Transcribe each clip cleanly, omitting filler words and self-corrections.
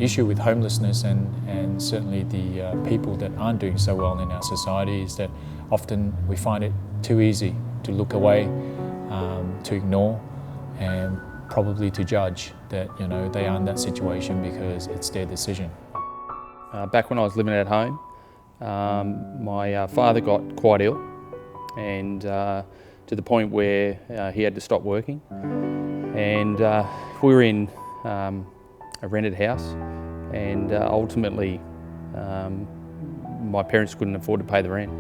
issue with homelessness and certainly the people that aren't doing so well in our society is that often we find it too easy to look away, to ignore, and probably to judge that they are in that situation because it's their decision. Back when I was living at home, my father got quite ill, and to the point where he had to stop working. And we were in a rented house, and ultimately my parents couldn't afford to pay the rent.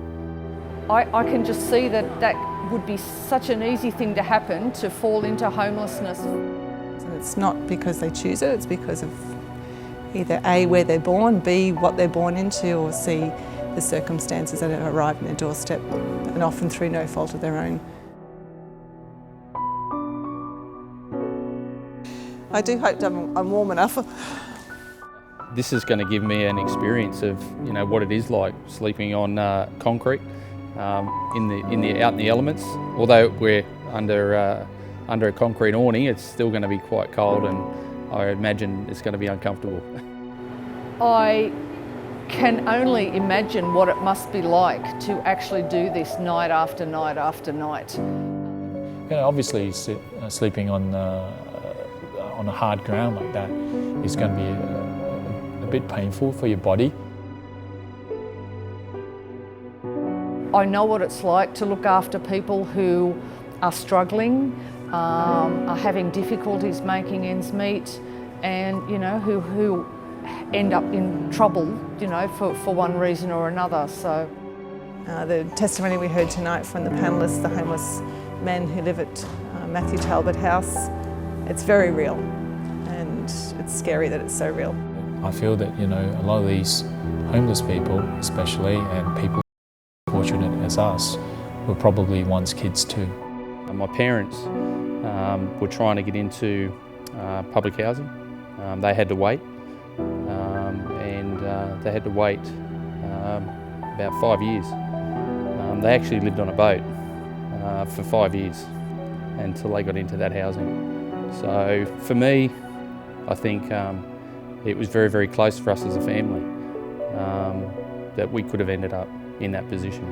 I can just see that would be such an easy thing to happen, to fall into homelessness. And it's not because they choose it, it's because of either A, where they're born, B, what they're born into, or C, the circumstances that have arrived on their doorstep, and often through no fault of their own. I do hope that I'm warm enough. This is going to give me an experience of what it is like sleeping on concrete out in the elements. Although we're under a concrete awning, it's still going to be quite cold, and I imagine it's going to be uncomfortable. I can only imagine what it must be like to actually do this night after night after night. Obviously sleeping on a hard ground like that is going to be a bit painful for your body. I know what it's like to look after people who are struggling, are having difficulties making ends meet, and who end up in trouble, for one reason or another. So the testimony we heard tonight from the panellists, the homeless men who live at Matthew Talbot House, it's very real, and it's scary that it's so real. I feel that a lot of these homeless people, especially, and people fortunate as us, were probably once kids too. My parents were trying to get into public housing. They had to wait, and they had to wait about 5 years. They actually lived on a boat for 5 years until they got into that housing. So for me, I think it was very, very close for us as a family that we could have ended up in that position.